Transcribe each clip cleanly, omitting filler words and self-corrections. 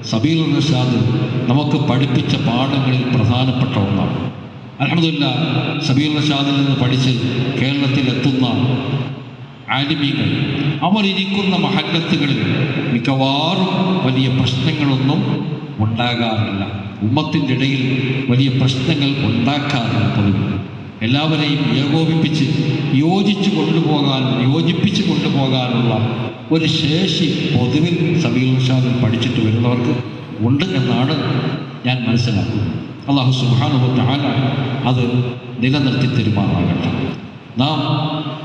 സബീലുർ റഷാദ് നമുക്ക് പഠിപ്പിച്ച പാഠങ്ങളിൽ പ്രധാനപ്പെട്ട ഒന്നാണ്. അൽഹംദുലില്ലാഹ്, സബീലുർ റഷാദിൽ നിന്ന് പഠിച്ച് കേരളത്തിലെത്തുന്ന ആലിമീങ്ങൾ അവരിയ്ക്കുന്ന മഹല്ലത്തുകളിൽ മിക്കവാറും വലിയ പ്രശ്നങ്ങളൊന്നും ഉണ്ടാകാറില്ല. ഉമ്മത്തിൻ്റെ ഇടയിൽ വലിയ പ്രശ്നങ്ങൾ ഉണ്ടാക്കാറില്ല. പതിവ് എല്ലാവരെയും ഏകോപിപ്പിച്ച് യോജിപ്പിച്ച് കൊണ്ടുപോകാനുള്ള ഒരു ശേഷി പൊതുവിൽ സബീലുർ റഷാദിൽ പഠിച്ചിട്ട് വരുന്നവർക്ക് ഉണ്ട് എന്നാണ് ഞാൻ മനസ്സിലാക്കുന്നത്. അല്ലാഹു സുബ്ഹാനഹു വ തആല അത് നിലനിർത്തി തരുമാറാകട്ടെ. നാം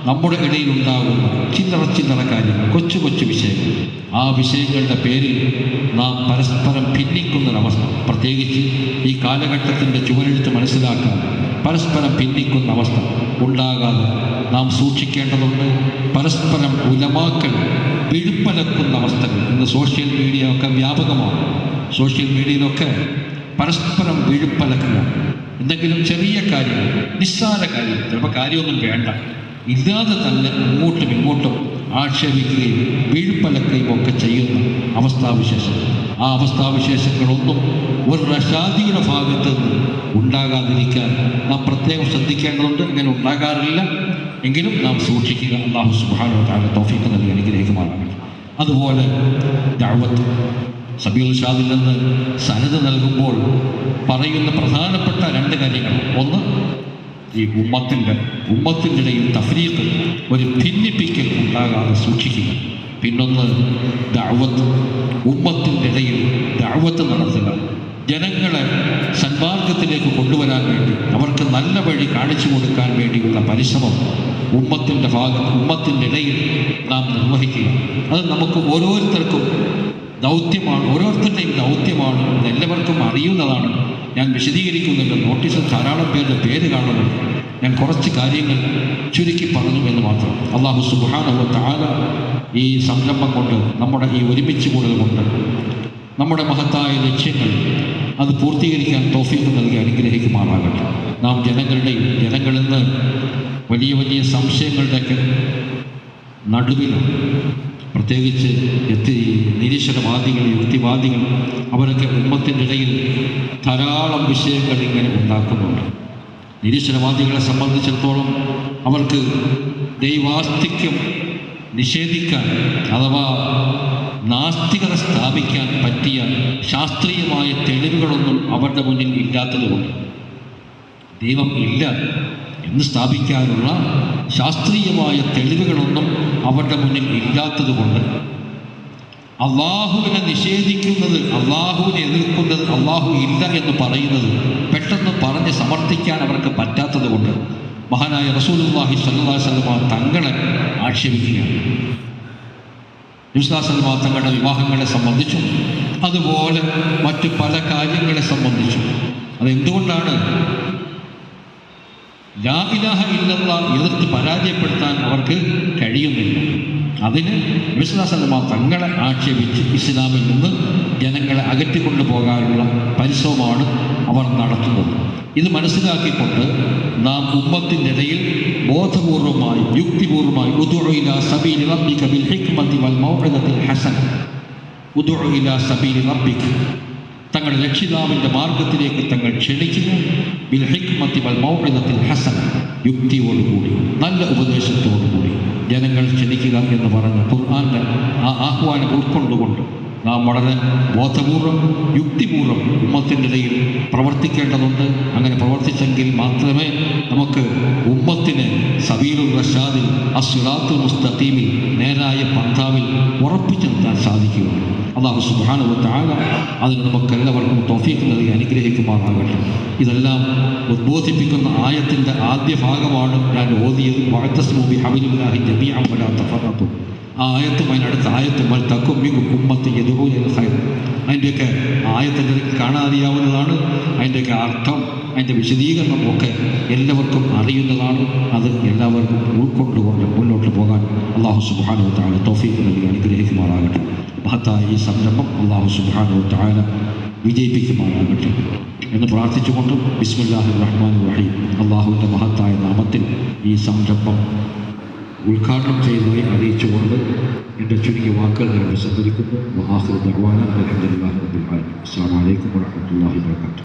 നമ്മുടെ ഇടയിലുണ്ടാകുന്ന ചില്ലറ കാര്യങ്ങൾ, കൊച്ചു വിഷയങ്ങൾ, ആ വിഷയങ്ങളുടെ പേരിൽ നാം പരസ്പരം ഭിന്നിക്കുന്നൊരവസ്ഥ, പ്രത്യേകിച്ച് ഈ കാലഘട്ടത്തിൻ്റെ ചുവരെഴുത്ത് മനസ്സിലാക്കാൻ പരസ്പരം ഭിന്നിക്കുന്ന അവസ്ഥ ഉണ്ടാകാതെ നാം സൂക്ഷിക്കേണ്ടതുണ്ട്. പരസ്പരം ഉലമാക്കൾ പിഴുപ്പലക്കുന്ന അവസ്ഥകൾ ഇന്ന് സോഷ്യൽ മീഡിയ ഒക്കെ വ്യാപകമാണ്. സോഷ്യൽ മീഡിയയിലൊക്കെ പരസ്പരം പിഴുപ്പലക്കുക, എന്തെങ്കിലും ചെറിയ കാര്യങ്ങൾ, നിസ്സാര കാര്യം, ചിലപ്പോൾ കാര്യമൊന്നും വേണ്ട, ഇല്ലാതെ തന്നെ അങ്ങോട്ടും ഇങ്ങോട്ടും ആക്ഷേപിക്കുകയും വീഴ്പ്പലക്കുകയും ഒക്കെ ചെയ്യുന്ന അവസ്ഥാവിശേഷം. ആ അവസ്ഥാവിശേഷങ്ങളൊന്നും ഒരു റഷാദിയുടെ ഭാഗത്ത് നിന്ന് ഉണ്ടാകാതിരിക്കാൻ നാം പ്രത്യേകം ശ്രദ്ധിക്കേണ്ടതുണ്ട്. ഇങ്ങനെ ഉണ്ടാകാറില്ല എങ്കിലും നാം സൂക്ഷിക്കുക. അല്ലാഹു സുബ്ഹാനഹു വ തആല തൗഫീഖ് നൽകി അനുഗ്രഹിക്കുമാറാകട്ടെ. അതുപോലെ ദഅവത്ത്, സബീലുർ റഷാദിൽ നിന്ന് സനദ് നൽകുമ്പോൾ പറയുന്ന പ്രധാനപ്പെട്ട രണ്ട് കാര്യങ്ങൾ: ഒന്ന്, ഈ ഉമ്മത്തിൻ്റെ ഇടയിൽ തഫ്രീഖ്, ഒരു ഭിന്നിപ്പിക്കൽ ഉണ്ടാകാതെ സൂക്ഷിക്കുക. പിന്നൊന്ന് ദഅവത്ത്, ഉമ്മത്തിൻ്റെ ഇടയിൽ ദഅവത്ത് നടത്തുക, ജനങ്ങളെ സന്മാർഗത്തിലേക്ക് കൊണ്ടുവരാൻ വേണ്ടി, അവർക്ക് നല്ല വഴി കാണിച്ചു കൊടുക്കാൻ വേണ്ടിയുള്ള പരിശ്രമം ഉമ്മത്തിൻ്റെ ഇടയിൽ നാം നിർവഹിക്കുക. അത് നമുക്ക് ഓരോരുത്തർക്കും ദൗത്യമാണ്, ഓരോരുത്തരുടെയും ദൗത്യമാണ്. ഇതെല്ലാവർക്കും അറിയുന്നതാണ്. ഞാൻ വിശദീകരിക്കുന്നില്ല, നോട്ടീസിൽ ധാരാളം പേരുടെ പേര് കാണുന്നുണ്ട്. ഞാൻ കുറച്ച് കാര്യങ്ങൾ ചുരുക്കി പറഞ്ഞു എന്ന് മാത്രം. അല്ലാഹു സുബ്ഹാനഹു വ തആല ഈ സംരംഭം കൊണ്ട്, നമ്മുടെ ഈ ഒരുമിച്ച് കൂടൽ കൊണ്ട് നമ്മുടെ മഹത്തായ ലക്ഷ്യങ്ങൾ അത് പൂർത്തീകരിക്കാൻ തൗഫീഖ് നൽകി അനുഗ്രഹിക്കുമാറാകട്ടെ. നാം ജനങ്ങളിൽ നിന്ന് വലിയ സംശയങ്ങളുടെയൊക്കെ നടുവിലാണ്. പ്രത്യേകിച്ച് നിരീശ്വരവാദികൾ, യുക്തിവാദികൾ, അവരൊക്കെ ഉമ്മത്തിൻ്റെ ഇടയിൽ ധാരാളം വിഷയങ്ങൾ ഇങ്ങനെ ഉണ്ടാക്കുന്നുണ്ട്. നിരീശ്വരവാദികളെ സംബന്ധിച്ചിടത്തോളം അവർക്ക് ദൈവാസ്തിക്യം നിഷേധിക്കാൻ അഥവാ നാസ്തികത സ്ഥാപിക്കാൻ പറ്റിയ ശാസ്ത്രീയമായ തെളിവുകളൊന്നും അവരുടെ മുന്നിൽ ഇല്ലാത്തതുകൊണ്ട്, ദൈവം ഇല്ല എന്ന് സ്ഥാപിക്കാനുള്ള ശാസ്ത്രീയമായ തെളിവുകളൊന്നും അവരുടെ മുന്നിൽ ഇല്ലാത്തതുകൊണ്ട് അള്ളാഹുവിനെ നിഷേധിക്കുന്നത്, അള്ളാഹുവിനെ എതിർക്കുന്നത്, അള്ളാഹു ഇല്ല എന്ന് പറയുന്നത് പെട്ടെന്ന് പറഞ്ഞ് സമർത്ഥിക്കാൻ അവർക്ക് പറ്റാത്തത് കൊണ്ട് മഹാനായ റസൂലുള്ളാഹി സ്വല്ലല്ലാഹു അലൈഹി വസല്ലം തങ്ങളെ ആക്ഷേപിക്കുകയാണ്. നബി സ്വല്ലല്ലാഹു അലൈഹി വസല്ലം തങ്ങളുടെ വിവാഹങ്ങളെ സംബന്ധിച്ചും അതുപോലെ മറ്റു പല കാര്യങ്ങളെ സംബന്ധിച്ചും അതെന്തുകൊണ്ടാണ് ലാ ഇലാഹ ഇല്ലല്ലാഹ് എതിർത്ത് പരാജയപ്പെടുത്താൻ അവർക്ക് കഴിയുന്നില്ല. അതിന് നബി സ്വല്ലല്ലാഹു അലൈഹി വസല്ലം തങ്ങളെ ആക്ഷേപിച്ച് ഇസ്ലാമിൽ നിന്ന് ജനങ്ങളെ അകറ്റിക്കൊണ്ടു പോകാനുള്ള പരിശ്രമമാണ് അവർ നടത്തുന്നത്. ഇത് മനസ്സിലാക്കിക്കൊണ്ട് നാം ഉമ്മത്തിൻ്റെ ഇടയിൽ ബോധപൂർവമായി, യുക്തിപൂർവമായി ഉദ്ഉ ഇലാ സബീലി റബ്ബിക ബിൽ ഹിക്മതി വൽ മൗഇദത്തിൽ ഹസന, ഉദ്ഉ ഇലാ സബീലി റബ്ബിക, തങ്ങളുടെ രക്ഷിതാവിൻ്റെ മാർഗത്തിലേക്ക് തങ്ങൾ ക്ഷണിക്കുക, ബിൽ ഹിക്മതി വൽ മൗഇദത്തിൽ ഹസന, യുക്തിയോടുകൂടി നല്ല ഉപദേശത്തോടുകൂടി ജനങ്ങൾ ക്ഷണിക്കുക എന്ന് പറഞ്ഞ ഖുർആൻ്റെ ആ ആഹ്വാനം ഉൾക്കൊണ്ടുകൊണ്ട് നാം വളരെ ബോധപൂർവം, യുക്തിപൂർവം ഉമ്മത്തിൻ്റെ ഇടയിൽ പ്രവർത്തിക്കേണ്ടതുണ്ട്. അങ്ങനെ പ്രവർത്തിച്ചെങ്കിൽ മാത്രമേ നമുക്ക് ഉമ്മത്തിനെ സബീലുർ റഷാദിൽ, അസ്സിറാത്തുൽ മുസ്തഖീമിൽ, നേരായ പന്ഥാവിൽ ഉറപ്പിച്ചു നിർത്താൻ സാധിക്കുകയുള്ളൂ. അല്ലാഹു സുബ്ഹാനഹു വ തആല അതിന് നമുക്കെല്ലാവർക്കും തൗഫീഖ് നൽകി അനുഗ്രഹിക്കുമാറാകട്ടെ. ഇതെല്ലാം ഉദ്ബോധിപ്പിക്കുന്ന ആയത്തിൻ്റെ ആദ്യ ഭാഗമാണ് ഞാൻ ഓതിയത്. വഅതസിമു ബിഹബ്ലില്ലാഹി ജമീഅൻ വലാ തഫറഖു. ആ ആയത്തും അതിനടുത്ത ആയത്തും വൽ തകും മിൻകും ഉമ്മത്തുൻ യദ്ഊന ഇലൽ ഖൈർ. അതിൻ്റെയൊക്കെ ആയത്തിൻ്റെ കാണാറിയാവുന്നതാണ്. അതിൻ്റെയൊക്കെ അർത്ഥം, അതിൻ്റെ വിശദീകരണം ഒക്കെ എല്ലാവർക്കും അറിയുന്നതാണ്. അത് എല്ലാവർക്കും ഉൾക്കൊണ്ടുകൊണ്ട് മുന്നോട്ട് പോകാൻ അല്ലാഹു സുബ്ഹാനഹു വ തആല തൗഫീഖ് നൽകി അനുഗ്രഹിക്കുമാറാകട്ടെ. മഹത്തായ ഈ സംരംഭം അല്ലാഹു സുബ്ഹാനഹു വ തആല വിജയിപ്പിക്കുമാറാകട്ടെ എന്ന് പ്രാർത്ഥിച്ചുകൊണ്ട് ബിസ്മില്ലാഹിർ റഹ്മാനിർ റഹീം, അല്ലാഹുവിൻ്റെ മഹത്തായ നാമത്തിൽ ഈ സംരംഭം ഉദ്ഘാടനം ചെയ്തതായി അറിയിച്ചുകൊണ്ട് എൻ്റെ ചുരുങ്ങിയ വാക്കുകൾ ഞാൻ സംവദിക്കുന്നു. വആഖിറു ദഅ്വാനാ അൽഹംദുലില്ലാഹി റബ്ബിൽ ആലമീൻ. അസ്സലാമു അലൈക്കും വറഹ്മത്തുള്ളാഹി വബറകാതുഹു.